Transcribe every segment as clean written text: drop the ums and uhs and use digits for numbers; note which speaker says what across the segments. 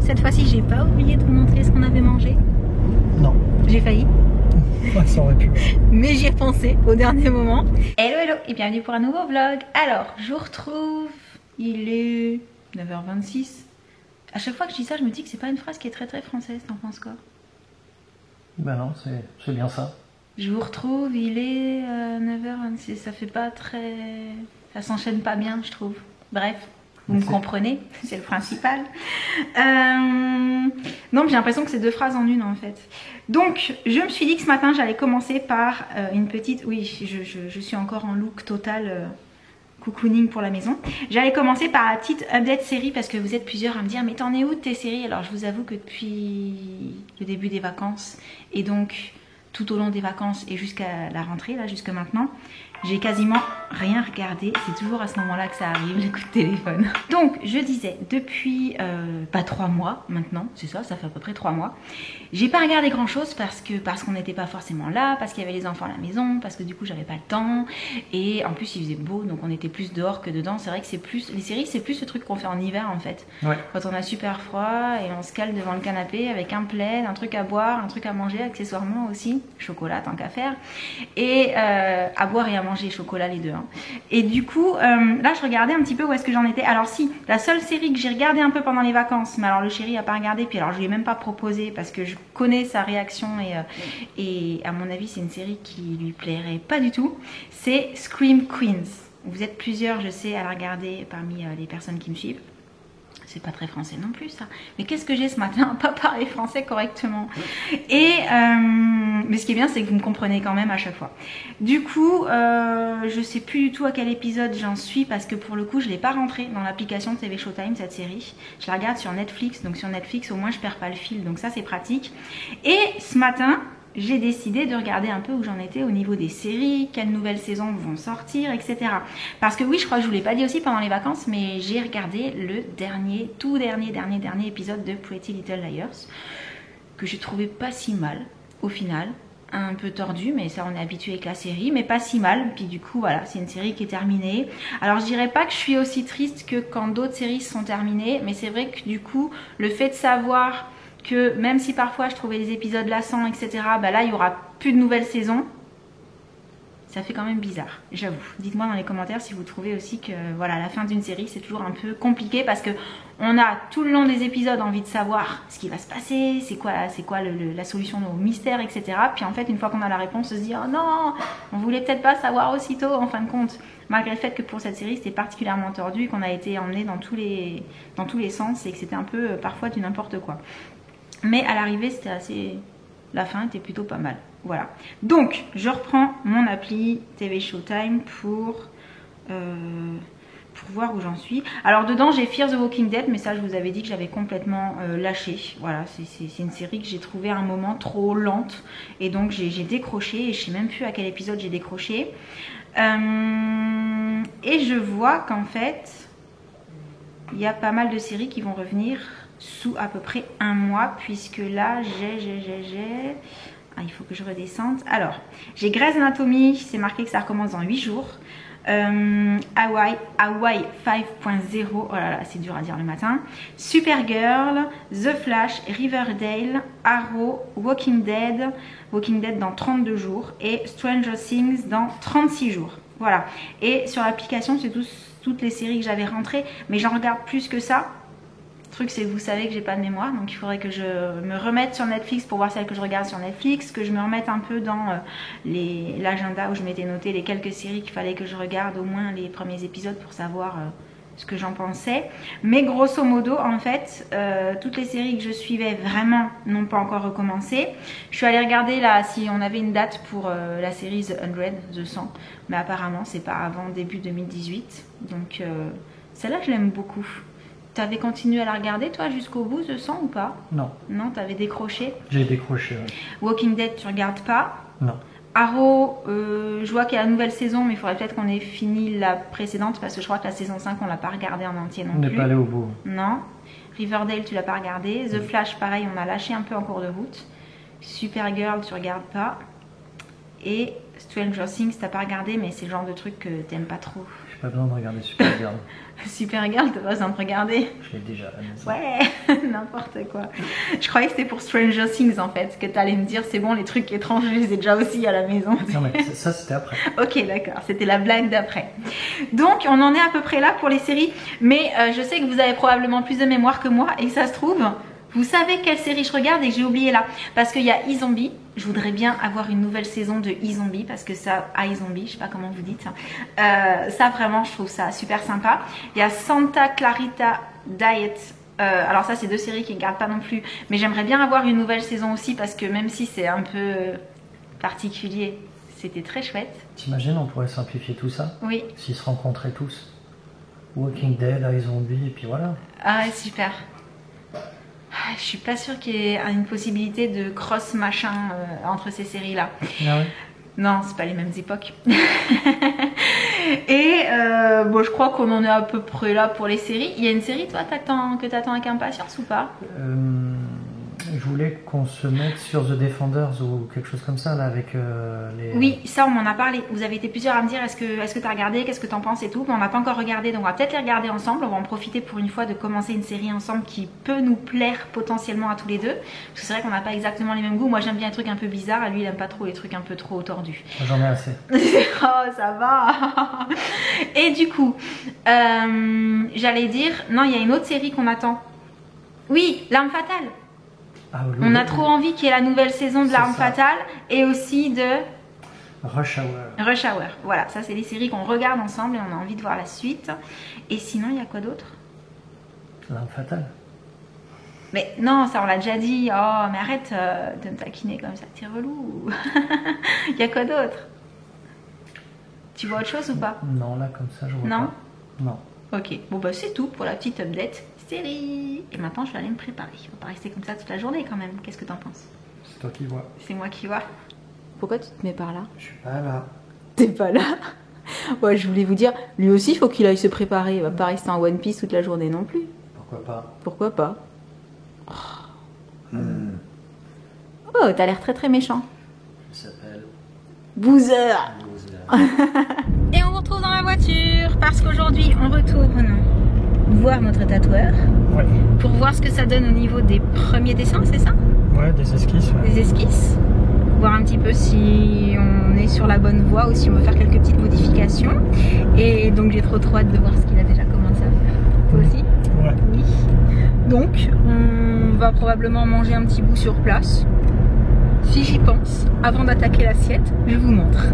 Speaker 1: Cette fois-ci, j'ai pas oublié de vous montrer ce qu'on avait mangé.
Speaker 2: Non.
Speaker 1: J'ai failli.
Speaker 2: Ouais, ça aurait pu.
Speaker 1: Mais j'y ai pensé au dernier moment. Hello hello et bienvenue pour un nouveau vlog. Alors, je vous retrouve, il est 9h26. À chaque fois que je dis ça, je me dis que c'est pas une phrase qui est très française, t'en penses quoi?
Speaker 2: Ben non, c'est bien ça.
Speaker 1: Je vous retrouve, il est 9h26, ça fait pas très... Ça s'enchaîne pas bien, je trouve. Bref, vous me comprenez, c'est le principal. Non, j'ai l'impression que c'est deux phrases en une en fait. Donc, je me suis dit que ce matin, j'allais commencer par une petite... Oui, je suis encore en look total cocooning pour la maison. J'allais commencer par la petite update série parce que vous êtes plusieurs à me dire « Mais t'en es où de tes séries ?» Alors, je vous avoue que depuis le début des vacances et donc tout au long des vacances et jusqu'à la rentrée, là, jusque maintenant, j'ai quasiment rien regardé. C'est toujours à ce moment-là que ça arrive, le coup de téléphone. Donc, je disais, depuis 3 mois maintenant, c'est ça, ça fait à peu près 3 mois, j'ai pas regardé grand-chose parce qu'on n'était pas forcément là, parce qu'il y avait les enfants à la maison, parce que du coup, j'avais pas le temps. Et en plus, il faisait beau, donc on était plus dehors que dedans. C'est vrai que c'est plus... Les séries, c'est plus ce truc qu'on fait en hiver, en fait. Ouais. Quand on a super froid et on se cale devant le canapé avec un plaid, un truc à boire, un truc à manger, accessoirement aussi. Chocolat, tant qu'à faire. Et à boire et à manger chocolat les deux hein. Et du coup là je regardais un petit peu où est-ce que j'en étais. Alors si, la seule série que j'ai regardé un peu pendant les vacances, mais alors le chéri a pas regardé, puis alors je lui ai même pas proposé parce que je connais sa réaction et à mon avis c'est une série qui lui plairait pas du tout, c'est Scream Queens. Vous êtes plusieurs je sais à la regarder parmi les personnes qui me suivent. C'est pas très français non plus ça. Mais qu'est-ce que j'ai ce matin à pas parler français correctement. Et mais ce qui est bien c'est que vous me comprenez quand même à chaque fois. Du coup je sais plus du tout à quel épisode j'en suis parce que pour le coup je l'ai pas rentré dans l'application TV Showtime cette série. Je la regarde sur Netflix, donc sur Netflix au moins je perds pas le fil, donc ça c'est pratique. Et ce matin j'ai décidé de regarder un peu où j'en étais au niveau des séries, quelles nouvelles saisons vont sortir, etc. Parce que oui, je crois que je vous l'ai pas dit aussi pendant les vacances, mais j'ai regardé le tout dernier épisode de Pretty Little Liars, que j'ai trouvé pas si mal, au final. Un peu tordu, mais ça on est habitué avec la série, mais pas si mal. Puis du coup, voilà, c'est une série qui est terminée. Alors je dirais pas que je suis aussi triste que quand d'autres séries sont terminées, mais c'est vrai que du coup, le fait de savoir que même si parfois je trouvais les épisodes lassants, etc., bah là il y aura plus de nouvelles saisons, ça fait quand même bizarre, j'avoue. Dites-moi dans les commentaires si vous trouvez aussi que voilà, la fin d'une série c'est toujours un peu compliqué parce que on a tout le long des épisodes envie de savoir ce qui va se passer, c'est quoi la solution au mystère, etc. Puis en fait une fois qu'on a la réponse on se dit oh non, on voulait peut-être pas savoir aussitôt en fin de compte. Malgré le fait que pour cette série c'était particulièrement tordu et qu'on a été emmené dans tous les sens et que c'était un peu parfois du n'importe quoi. Mais à l'arrivée c'était assez... La fin était plutôt pas mal. Voilà. Donc je reprends mon appli TV Showtime pour voir où j'en suis. Alors dedans j'ai Fear the Walking Dead, mais ça je vous avais dit que j'avais complètement lâché. Voilà, c'est une série que j'ai trouvé à un moment trop lente. Et donc j'ai décroché et je sais même plus à quel épisode j'ai décroché. Et je vois qu'en fait il y a pas mal de séries qui vont revenir sous à peu près un mois, puisque là j'ai il faut que je redescende. Alors j'ai Grey's Anatomy, c'est marqué que ça recommence dans 8 jours. Hawaii 5.0, oh là là c'est dur à dire le matin. Supergirl, The Flash, Riverdale, Arrow, Walking Dead dans 32 jours et Stranger Things dans 36 jours. Voilà, et sur l'application c'est toutes les séries que j'avais rentrées, mais j'en regarde plus que ça. Le truc c'est que vous savez que j'ai pas de mémoire, donc il faudrait que je me remette sur Netflix pour voir celles que je regarde sur Netflix, que je me remette un peu dans l'agenda où je m'étais noté les quelques séries qu'il fallait que je regarde, au moins les premiers épisodes pour savoir ce que j'en pensais. Mais grosso modo en fait toutes les séries que je suivais vraiment n'ont pas encore recommencé. Je suis allée regarder là si on avait une date pour la série The 100, mais apparemment c'est pas avant début 2018, donc celle-là je l'aime beaucoup. T'avais continué à la regarder toi jusqu'au bout The 100 ou pas? Non. Non, t'avais décroché? J'ai décroché, ouais. Walking Dead tu regardes pas? Non. Arrow, je vois qu'il y a la nouvelle saison, mais il faudrait peut-être qu'on ait fini la précédente parce que je crois que la saison 5 on l'a pas regardée en entier non plus. On n'est pas allé au bout. Non. Riverdale tu l'as pas regardé. The Flash pareil on a lâché un peu en cours de route. Supergirl tu regardes pas. Et Stranger Things t'as pas regardé, mais c'est le genre de truc que t'aimes pas trop.
Speaker 2: J'ai pas besoin de regarder Supergirl.
Speaker 1: Supergirl, t'as pas besoin de regarder.
Speaker 2: Je l'ai déjà à la maison.
Speaker 1: Ouais, n'importe quoi. Je croyais que c'était pour Stranger Things en fait, que t'allais me dire c'est bon, les trucs étranges, je les ai déjà aussi à la maison.
Speaker 2: Non mais ça c'était après.
Speaker 1: Ok, d'accord, c'était la blague d'après. Donc on en est à peu près là pour les séries, mais je sais que vous avez probablement plus de mémoire que moi et que ça se trouve, vous savez quelle série je regarde et que j'ai oublié là. Parce qu'il y a iZombie, je voudrais bien avoir une nouvelle saison de iZombie, parce que ça, iZombie, je sais pas comment vous dites, ça vraiment je trouve ça super sympa. Il y a Santa Clarita Diet. Alors ça c'est deux séries qui ne gardent pas non plus, mais j'aimerais bien avoir une nouvelle saison aussi parce que même si c'est un peu particulier, c'était très chouette.
Speaker 2: T'imagines, on pourrait simplifier tout ça?
Speaker 1: Oui.
Speaker 2: S'ils se rencontraient tous. Walking Dead, iZombie, et puis voilà.
Speaker 1: Ah ouais, super. Je suis pas sûre qu'il y ait une possibilité de cross machin entre ces séries là.
Speaker 2: Ah ouais.
Speaker 1: Non, c'est pas les mêmes époques. Et bon, je crois qu'on en est à peu près là pour les séries. Il y a une série, toi, que t'attends avec impatience ou pas?
Speaker 2: Je voulais qu'on se mette sur The Defenders ou quelque chose comme ça là avec les...
Speaker 1: Oui, ça on m'en a parlé. Vous avez été plusieurs à me dire est-ce que t'as regardé, qu'est-ce que t'en penses et tout. Mais on n'a pas encore regardé, donc on va peut-être les regarder ensemble. On va en profiter pour une fois de commencer une série ensemble qui peut nous plaire potentiellement à tous les deux. Parce que c'est vrai qu'on n'a pas exactement les mêmes goûts. Moi j'aime bien les trucs un peu bizarres, lui il aime pas trop les trucs un peu trop tordus.
Speaker 2: J'en ai assez.
Speaker 1: Oh ça va. Et du coup, j'allais dire, non il y a une autre série qu'on attend. Oui, L'Arme Fatale.
Speaker 2: Ah,
Speaker 1: on a trop envie qu'il y ait la nouvelle saison de L'Arme Fatale et aussi de
Speaker 2: Rush Hour.
Speaker 1: Rush Hour. Voilà, ça c'est les séries qu'on regarde ensemble et on a envie de voir la suite. Et sinon, il y a quoi d'autre?
Speaker 2: L'Arme Fatale.
Speaker 1: Mais non, ça on l'a déjà dit. Oh, mais arrête de me taquiner comme ça, t'es relou. Il y a quoi d'autre? Tu vois autre chose ou pas?
Speaker 2: Non, là comme ça, je vois
Speaker 1: non
Speaker 2: pas. Non.
Speaker 1: Ok, bon bah c'est tout pour la petite update série. Et maintenant je vais aller me préparer. On va pas rester comme ça toute la journée quand même. Qu'est-ce que t'en penses?
Speaker 2: C'est toi qui vois.
Speaker 1: C'est moi qui vois. Pourquoi tu te mets par là?
Speaker 2: Je suis pas là.
Speaker 1: T'es pas là? Ouais, je voulais vous dire, lui aussi il faut qu'il aille se préparer. Il va pas rester en One Piece toute la journée non plus.
Speaker 2: Pourquoi pas?
Speaker 1: Pourquoi pas? Oh, t'as l'air très très méchant.
Speaker 2: Il s'appelle
Speaker 1: Boozer. Et on vous retrouve dans la voiture parce qu'aujourd'hui on retourne voir notre tatoueur.
Speaker 2: Ouais.
Speaker 1: Pour voir ce que ça donne au niveau des premiers dessins, c'est ça?
Speaker 2: Ouais, des esquisses. Ouais.
Speaker 1: Des esquisses. Voir un petit peu si on est sur la bonne voie ou si on veut faire quelques petites modifications. Et donc j'ai trop hâte de voir ce qu'il a déjà commencé à faire. Toi aussi?
Speaker 2: Ouais.
Speaker 1: Oui. Donc on va probablement manger un petit bout sur place. Si j'y pense, avant d'attaquer l'assiette, je vous montre.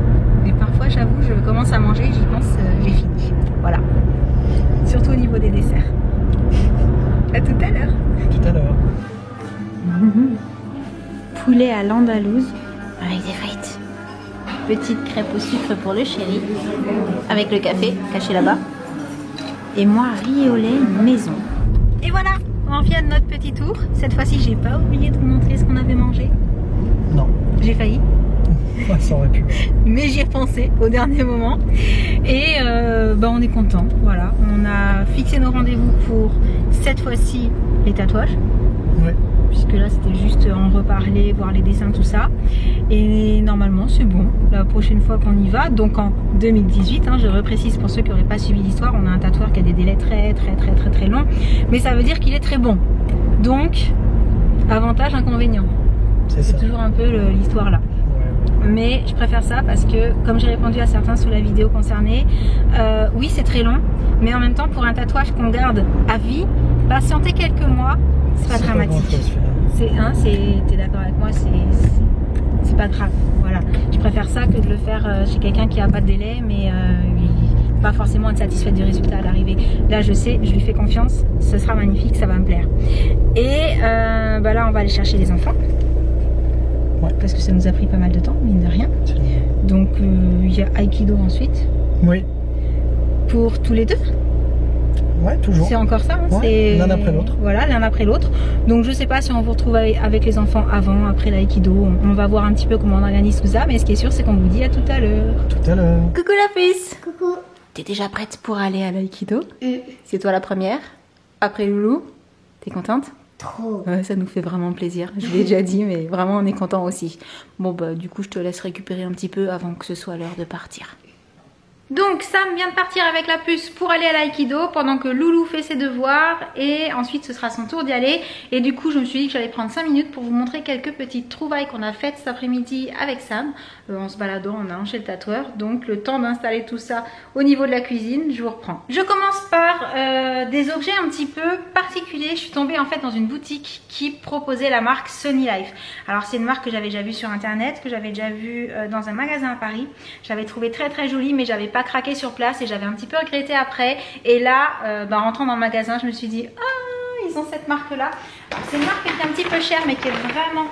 Speaker 1: Mais parfois j'avoue, je commence à manger, j'y pense, j'ai fini. Voilà. Surtout au niveau des desserts. À tout à l'heure.
Speaker 2: Tout à l'heure.
Speaker 1: Poulet à l'andalouse avec des frites. Petite crêpe au sucre pour le chéri. Avec le café caché là-bas. Et moi, riz au lait maison. Et voilà, on vient de notre petit tour. Cette fois-ci, j'ai pas oublié de vous montrer ce qu'on avait mangé.
Speaker 2: Non.
Speaker 1: J'ai failli.
Speaker 2: Ouais, ça aurait pu.
Speaker 1: Mais j'y ai pensé au dernier moment. Et bah on est content. Voilà, on a fixé nos rendez-vous pour cette fois-ci les tatouages.
Speaker 2: Ouais.
Speaker 1: Puisque là c'était juste en reparler, voir les dessins, tout ça. Et normalement c'est bon. La prochaine fois qu'on y va, donc en 2018, hein, je reprécise pour ceux qui n'auraient pas suivi l'histoire, on a un tatoueur qui a des délais très longs. Mais ça veut dire qu'il est très bon. Donc, avantage, inconvénient. C'est toujours un peu l'histoire là. Mais je préfère ça parce que, comme j'ai répondu à certains sous la vidéo concernée, oui c'est très long, mais en même temps pour un tatouage qu'on garde à vie, patienter quelques mois, c'est pas dramatique. T'es d'accord avec moi, c'est pas grave. Voilà, je préfère ça que de le faire chez quelqu'un qui a pas de délai, mais pas forcément être satisfait du résultat à l'arrivée. Là je sais, je lui fais confiance, ce sera magnifique, ça va me plaire. Et bah là on va aller chercher les enfants. Ouais. Parce que ça nous a pris pas mal de temps, mine de rien. Donc il y a Aikido ensuite.
Speaker 2: Oui.
Speaker 1: Pour tous les deux.
Speaker 2: Ouais, toujours. C'est
Speaker 1: encore ça, hein,
Speaker 2: ouais, l'un après l'autre.
Speaker 1: Voilà, l'un après l'autre. Donc je sais pas si on vous retrouve avec les enfants avant, après l'Aikido. On va voir un petit peu comment on organise tout ça. Mais ce qui est sûr, c'est qu'on vous dit à tout à l'heure.
Speaker 2: Tout à l'heure.
Speaker 1: Coucou la puce.
Speaker 3: Coucou.
Speaker 1: T'es déjà prête pour aller à l'Aikido? C'est toi la première. Après Loulou. T'es contente?
Speaker 3: Trop.
Speaker 1: Ouais, ça nous fait vraiment plaisir. Je l'ai déjà dit, mais vraiment on est content aussi. Bon bah du coup je te laisse récupérer un petit peu avant que ce soit l'heure de partir. Donc Sam vient de partir avec la puce pour aller à l'aïkido pendant que Loulou fait ses devoirs et ensuite ce sera son tour d'y aller. Et du coup je me suis dit que j'allais prendre 5 minutes pour vous montrer quelques petites trouvailles qu'on a faites cet après-midi avec Sam en se baladant en un chez le tatoueur. Donc le temps d'installer tout ça au niveau de la cuisine, je vous reprends. Je commence par des objets un petit peu particuliers. Je suis tombée en fait dans une boutique qui proposait la marque Sony Life. Alors c'est une marque que j'avais déjà vue sur internet, que j'avais déjà vue dans un magasin à Paris. J'avais trouvé très très jolie mais j'avais pas craqué sur place et j'avais un petit peu regretté après. Et là, en rentrant dans le magasin, je me suis dit, ah, ils ont cette marque là. C'est une marque qui est un petit peu chère mais qui est vraiment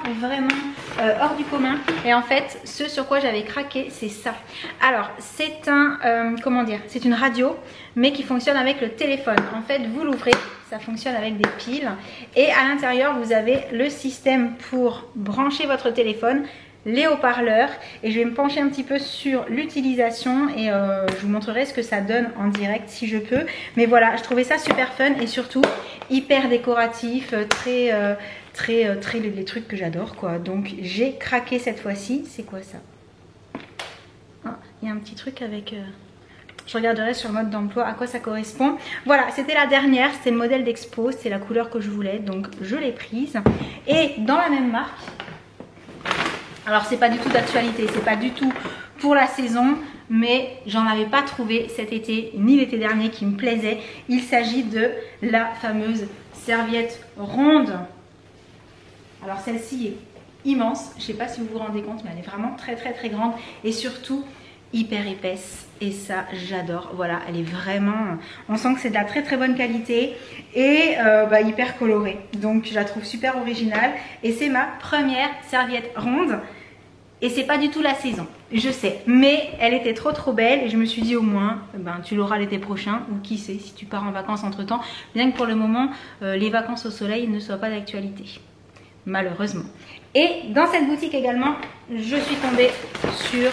Speaker 1: hors du commun. Et en fait, ce sur quoi j'avais craqué, c'est ça. Alors, c'est un, comment dire, c'est une radio mais qui fonctionne avec le téléphone. En fait, vous l'ouvrez, ça fonctionne avec des piles et à l'intérieur, vous avez le système pour brancher votre téléphone, les haut-parleurs, et je vais me pencher un petit peu sur l'utilisation et je vous montrerai ce que ça donne en direct si je peux. Mais voilà, je trouvais ça super fun et surtout hyper décoratif, très les trucs que j'adore quoi. Donc j'ai craqué cette fois-ci. C'est quoi ça? Ah, il y a un petit truc avec... Je regarderai sur le mode d'emploi à quoi ça correspond. Voilà, c'était la dernière, c'était le modèle d'Expo, c'est la couleur que je voulais, donc je l'ai prise. Et dans la même marque, alors c'est pas du tout d'actualité, c'est pas du tout pour la saison, mais j'en avais pas trouvé cet été ni l'été dernier qui me plaisait. Il s'agit de la fameuse serviette ronde. Alors celle-ci est immense, je sais pas si vous vous rendez compte, mais elle est vraiment très grande et surtout hyper épaisse et ça j'adore. Voilà, elle est vraiment, on sent que c'est de la très bonne qualité et hyper colorée, donc je la trouve super originale et c'est ma première serviette ronde et c'est pas du tout la saison, je sais, mais elle était trop belle et je me suis dit au moins tu l'auras l'été prochain ou qui sait si tu pars en vacances entre temps, bien que pour le moment les vacances au soleil ne soient pas d'actualité malheureusement. Et dans cette boutique également je suis tombée sur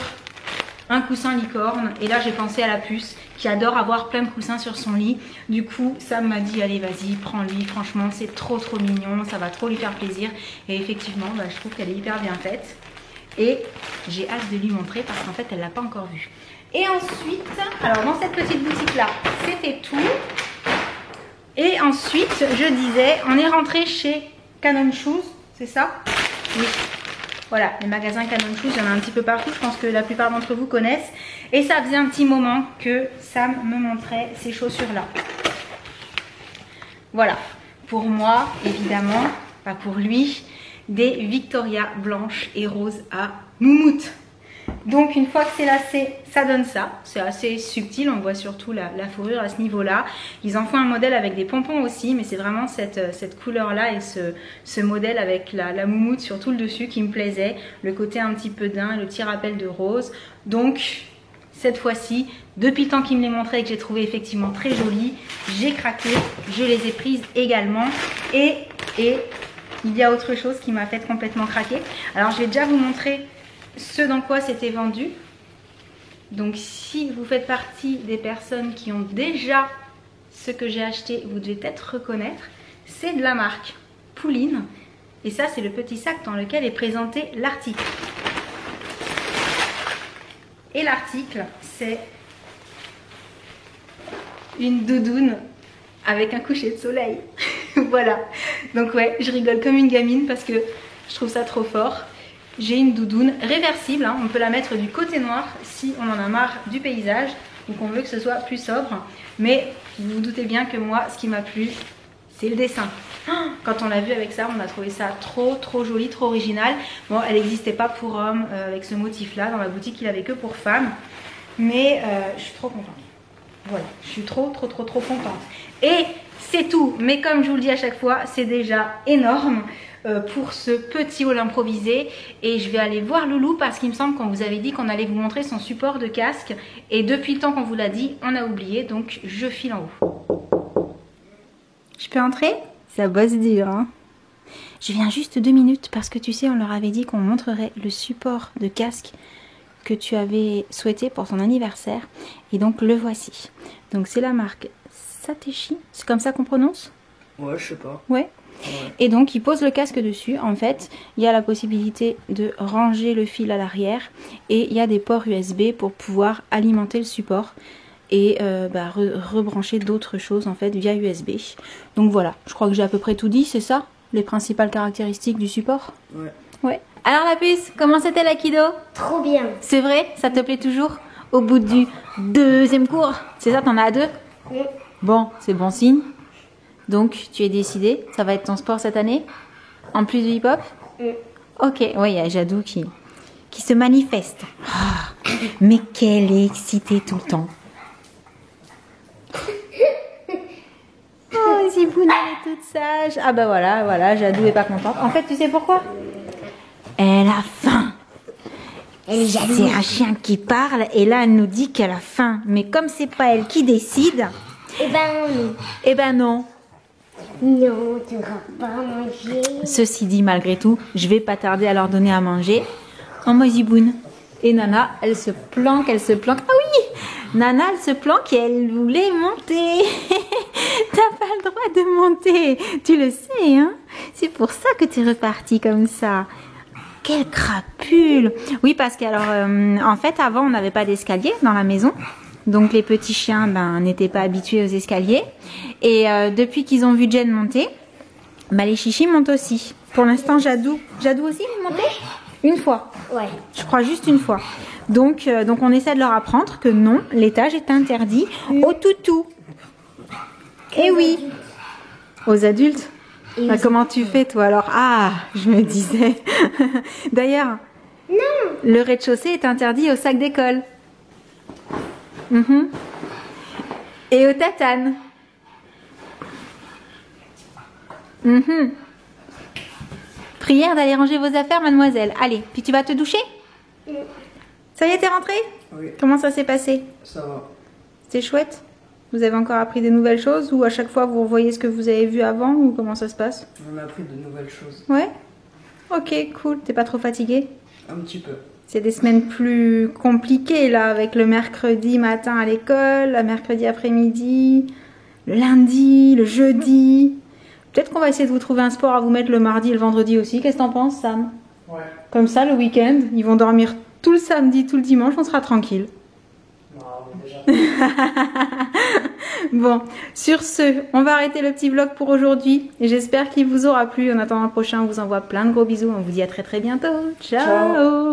Speaker 1: un coussin licorne et là j'ai pensé à la puce qui adore avoir plein de coussins sur son lit. Du coup ça m'a dit allez vas-y prends-lui, franchement c'est trop mignon, ça va trop lui faire plaisir. Et effectivement je trouve qu'elle est hyper bien faite et j'ai hâte de lui montrer parce qu'en fait elle l'a pas encore vue. Et ensuite, alors dans cette petite boutique là c'était tout. Et ensuite je disais, on est rentré chez Canon Shoes, c'est ça? Oui. Voilà, les magasins Canon Shoes, il y en a un petit peu partout, je pense que la plupart d'entre vous connaissent. Et ça faisait un petit moment que Sam me montrait ces chaussures-là. Voilà, pour moi, évidemment, pas pour lui, des Victoria blanches et roses à moumoute. Donc une fois que c'est lacé, ça donne ça. C'est assez subtil, on voit surtout la fourrure à ce niveau-là. Ils en font un modèle avec des pompons aussi, mais c'est vraiment cette couleur-là et ce modèle avec la moumoute sur tout le dessus qui me plaisait. Le côté un petit peu daim, le petit rappel de rose. Donc cette fois-ci, depuis le temps qu'il me les montrait et que j'ai trouvé effectivement très joli, j'ai craqué, je les ai prises également. Et il y a autre chose qui m'a fait complètement craquer. Alors je vais déjà vous montrer ce dans quoi c'était vendu. Donc si vous faites partie des personnes qui ont déjà ce que j'ai acheté, vous devez peut-être reconnaître. C'est de la marque Pouline. Et ça c'est le petit sac dans lequel est présenté l'article. Et l'article c'est une doudoune avec un coucher de soleil. Voilà. Donc ouais, je rigole comme une gamine parce que je trouve ça trop fort. J'ai une doudoune réversible, hein. On peut la mettre du côté noir si on en a marre du paysage ou qu'on veut que ce soit plus sobre. Mais vous vous doutez bien que moi, ce qui m'a plu, c'est le dessin. Quand on l'a vu avec ça, on a trouvé ça trop joli, trop original. Bon, elle n'existait pas pour hommes avec ce motif-là. Dans la boutique, il avait que pour femmes. Mais je suis trop contente. Voilà, je suis trop contente. Et c'est tout. Mais comme je vous le dis à chaque fois, c'est déjà énorme. Pour ce petit haul improvisé et je vais aller voir Loulou parce qu'il me semble qu'on vous avait dit qu'on allait vous montrer son support de casque et depuis le temps qu'on vous l'a dit on a oublié, donc je file en haut. Je peux entrer? Ça bosse dur hein. Je viens juste 2 minutes parce que tu sais on leur avait dit qu'on montrerait le support de casque que tu avais souhaité pour ton anniversaire et donc le voici. Donc c'est la marque Satechi, c'est comme ça qu'on prononce?
Speaker 2: Ouais, je sais pas.
Speaker 1: Ouais. Et donc il pose le casque dessus. En fait, il y a la possibilité de ranger le fil à l'arrière et il y a des ports USB pour pouvoir alimenter le support et rebrancher d'autres choses en fait via USB. Donc voilà, je crois que j'ai à peu près tout dit, c'est ça? Les principales caractéristiques du support?
Speaker 3: Ouais.
Speaker 1: Ouais. Alors la puce, comment c'était l'Aikido?
Speaker 4: Trop bien.
Speaker 1: C'est vrai? Ça te plaît toujours? Au bout du deuxième cours? C'est ça, t'en as à 2?
Speaker 4: Oui.
Speaker 1: Bon, c'est bon signe. Donc tu es décidé, ça va être ton sport cette année? En plus du hip-hop?
Speaker 4: Oui.
Speaker 1: Ok, oui, il y a Jadou qui se manifeste. Ah, mais qu'elle est excitée tout le temps. Oh, Zibouna elle est toute sage. Ah bah voilà, Jadou est pas contente. En fait, tu sais pourquoi? Elle a faim. C'est un chien qui parle et là elle nous dit qu'elle a faim. Mais comme c'est pas elle qui décide, eh ben non.
Speaker 4: Non, tu n'auras pas mangé.
Speaker 1: Ceci dit, malgré tout, je vais pas tarder à leur donner à manger. En Moziboun. Et Nana, elle se planque. Ah oui! Nana, elle se planque et elle voulait monter. T'as pas le droit de monter. Tu le sais, hein? C'est pour ça que tu es repartie comme ça. Quelle crapule! Oui, parce en fait, avant, on n'avait pas d'escalier dans la maison. Donc, les petits chiens, n'étaient pas habitués aux escaliers. Et depuis qu'ils ont vu Jen monter, les chichis montent aussi. Pour l'instant, Jadou aussi, il montait? Une fois.
Speaker 4: Ouais.
Speaker 1: Je crois juste une fois. Donc on essaie de leur apprendre que non, l'étage est interdit aux toutous. Et oui, aux adultes. Comment tu fais toi alors? Ah, je me disais. D'ailleurs, le rez-de-chaussée est interdit aux sacs d'école. Et aux tatanes. Prière d'aller ranger vos affaires, mademoiselle. Allez, puis tu vas te doucher? Ça y est, t'es rentrée?
Speaker 3: Oui.
Speaker 1: Comment ça s'est passé?
Speaker 3: Ça va.
Speaker 1: C'était chouette? Vous avez encore appris des nouvelles choses ou à chaque fois vous revoyez ce que vous avez vu avant ou comment ça se passe?
Speaker 3: On a appris de nouvelles choses.
Speaker 1: Ouais? Ok, cool. T'es pas trop fatiguée?
Speaker 3: Un petit peu.
Speaker 1: C'est des semaines plus compliquées là avec le mercredi matin à l'école, le mercredi après-midi, le lundi, le jeudi. Peut-être qu'on va essayer de vous trouver un sport à vous mettre le mardi et le vendredi aussi. Qu'est-ce que t'en penses, Sam?
Speaker 3: Ouais.
Speaker 1: Comme ça, le week-end, ils vont dormir tout le samedi, tout le dimanche, on sera tranquille.
Speaker 3: Non, déjà.
Speaker 1: Bon, sur ce, on va arrêter le petit vlog pour aujourd'hui. Et j'espère qu'il vous aura plu. En attendant le prochain, on vous envoie plein de gros bisous. On vous dit à très bientôt. Ciao.